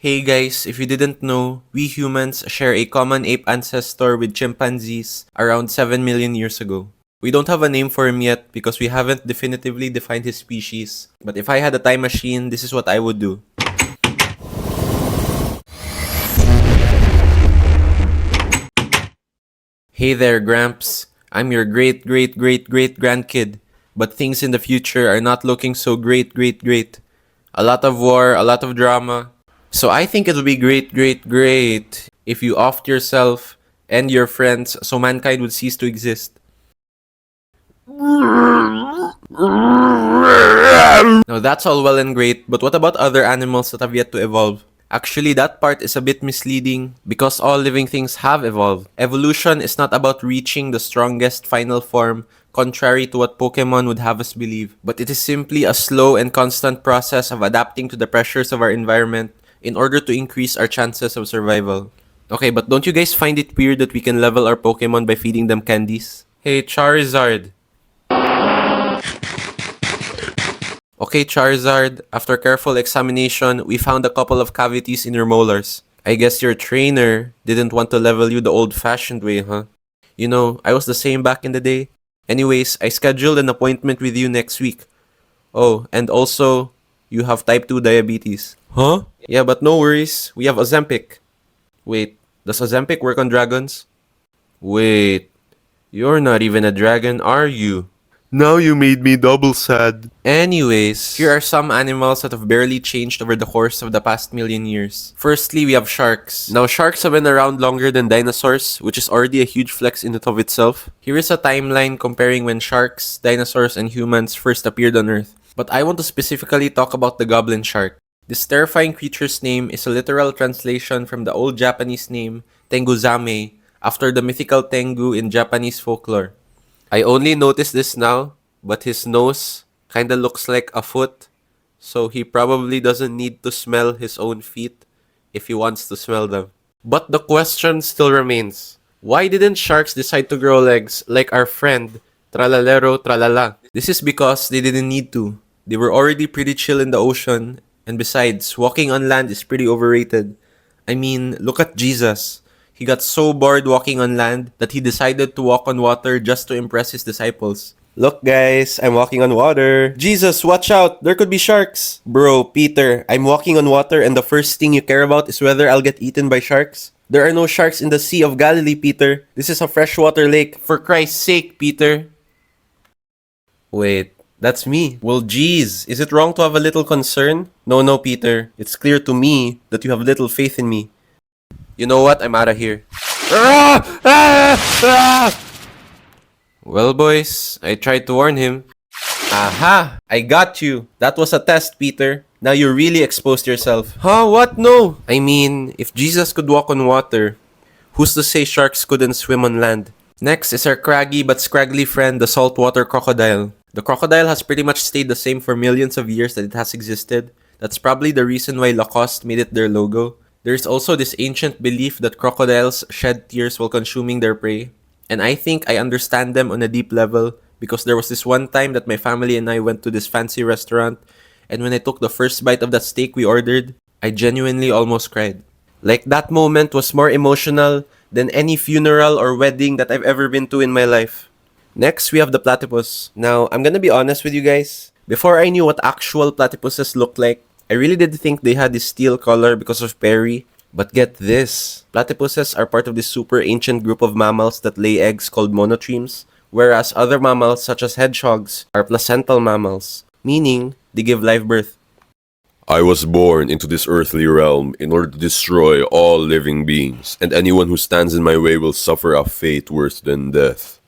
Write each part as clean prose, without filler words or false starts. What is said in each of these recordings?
Hey guys, if you didn't know, we humans share a common ape ancestor with chimpanzees around 7 million years ago. We don't have a name for him yet because we haven't definitively defined his species, but if I had a time machine, this is what I would do. Hey there, Gramps. I'm your great great great great grandkid, but things in the future are not looking so great. A lot of war, a lot of drama. So I think it would be great if you offed yourself and your friends so mankind would cease to exist. Now that's all well and great, but what about other animals that have yet to evolve? Actually, that part is a bit misleading because all living things have evolved. Evolution is not about reaching the strongest final form, contrary to what Pokemon would have us believe, but it is simply a slow and constant process of adapting to the pressures of our environment in order to increase our chances of survival. Okay, but don't you guys find it weird that we can level our Pokemon by feeding them candies? Hey, Charizard. Okay, Charizard, after careful examination, we found a couple of cavities in your molars. I guess your trainer didn't want to level you the old-fashioned way, huh? You know, I was the same back in the day. Anyways, I scheduled an appointment with you next week. Oh, and also, you have type 2 diabetes. Huh? Yeah, but no worries. We have Ozempic. Wait, does Ozempic work on dragons? Wait, you're not even a dragon, are you? Now you made me double sad. Anyways, here are some animals that have barely changed over the course of the past million years. Firstly, we have sharks. Now, sharks have been around longer than dinosaurs, which is already a huge flex in and of itself. Here is a timeline comparing when sharks, dinosaurs, and humans first appeared on Earth. But I want to specifically talk about the goblin shark. This terrifying creature's name is a literal translation from the old Japanese name, Tenguzame, after the mythical Tengu in Japanese folklore. I only noticed this now, but his nose kinda looks like a foot, so he probably doesn't need to smell his own feet if he wants to smell them. But the question still remains. Why didn't sharks decide to grow legs like our friend, Tralalero Tralala? This is because they didn't need to. They were already pretty chill in the ocean, and besides, walking on land is pretty overrated. I mean, look at Jesus. He got so bored walking on land that he decided to walk on water just to impress his disciples. Look guys, I'm walking on water. Jesus, watch out! There could be sharks! Bro, Peter, I'm walking on water and the first thing you care about is whether I'll get eaten by sharks? There are no sharks in the Sea of Galilee, Peter. This is a freshwater lake. For Christ's sake, Peter. Wait, that's me. Well, geez, is it wrong to have a little concern? No, Peter. It's clear to me that you have little faith in me. You know what? I'm out of here. Well, boys, I tried to warn him. Aha! I got you. That was a test, Peter. Now you really exposed yourself. Huh? What? No! I mean, if Jesus could walk on water, who's to say sharks couldn't swim on land? Next is our craggy but scraggly friend, the saltwater crocodile. The crocodile has pretty much stayed the same for millions of years that it has existed. That's probably the reason why Lacoste made it their logo. There's also this ancient belief that crocodiles shed tears while consuming their prey. And I think I understand them on a deep level because there was this one time that my family and I went to this fancy restaurant, and when I took the first bite of that steak we ordered, I genuinely almost cried. Like that moment was more emotional than any funeral or wedding that I've ever been to in my life. Next, we have the platypus. Now, I'm gonna be honest with you guys. Before I knew what actual platypuses looked like, I really did think they had this steel color because of Perry. But get this, platypuses are part of this super ancient group of mammals that lay eggs called monotremes, whereas other mammals such as hedgehogs are placental mammals, meaning they give live birth. I was born into this earthly realm in order to destroy all living beings, and anyone who stands in my way will suffer a fate worse than death.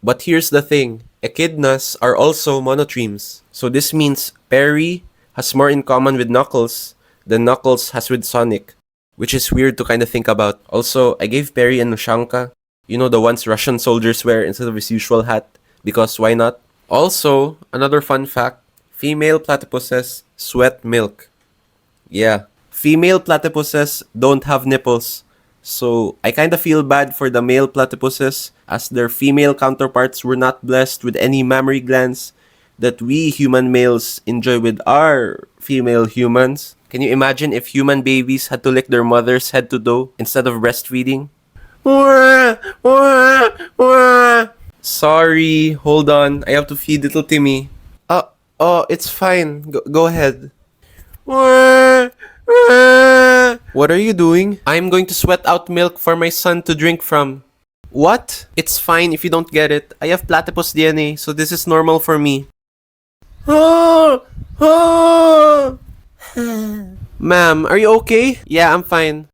But here's the thing, echidnas are also monotremes. So this means Perry has more in common with Knuckles than Knuckles has with Sonic, which is weird to kind of think about. Also, I gave Perry an Ushanka, you know, the ones Russian soldiers wear instead of his usual hat, because why not? Also, another fun fact, female platypuses sweat milk. Yeah, female platypuses don't have nipples. So, I kinda feel bad for the male platypuses as their female counterparts were not blessed with any mammary glands. that we human males enjoy with our female humans. Can you imagine if human babies had to lick their mother's head to toe instead of breastfeeding? Sorry, hold on. I have to feed little Timmy. Oh, it's fine. Go ahead. What are you doing? I'm going to sweat out milk for my son to drink from. What? It's fine if you don't get it. I have platypus DNA, so this is normal for me. Ma'am, are you okay? Yeah, I'm fine.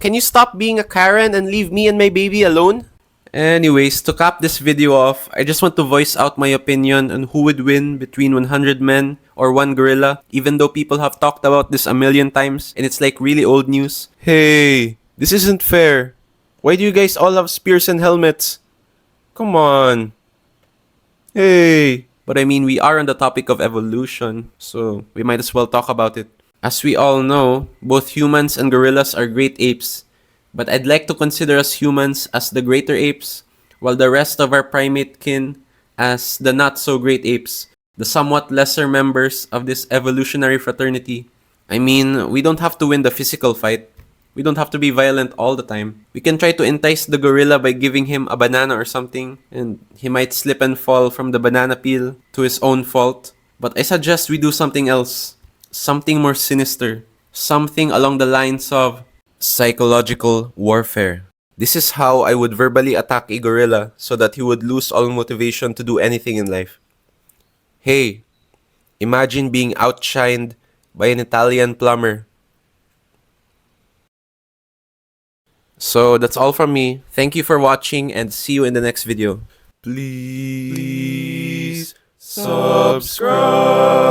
Can you stop being a Karen and leave me and my baby alone? Anyways, to cap this video off, I just want to voice out my opinion on who would win between 100 men or one gorilla, even though people have talked about this a million times and it's like really old news. Hey, this isn't fair. Why do you guys all have spears and helmets? Come on. Hey. But I mean, we are on the topic of evolution, so we might as well talk about it. As we all know, both humans and gorillas are great apes, but I'd like to consider us humans as the greater apes, while the rest of our primate kin as the not so great apes, the somewhat lesser members of this evolutionary fraternity. I mean, we don't have to win the physical fight. We don't have to be violent all the time. We can try to entice the gorilla by giving him a banana or something, and he might slip and fall from the banana peel to his own fault. But I suggest we do something else. Something more sinister. Something along the lines of psychological warfare. This is how I would verbally attack a gorilla so that he would lose all motivation to do anything in life. Hey, imagine being outshined by an Italian plumber. So that's all from me. Thank you for watching and see you in the next video. Please subscribe.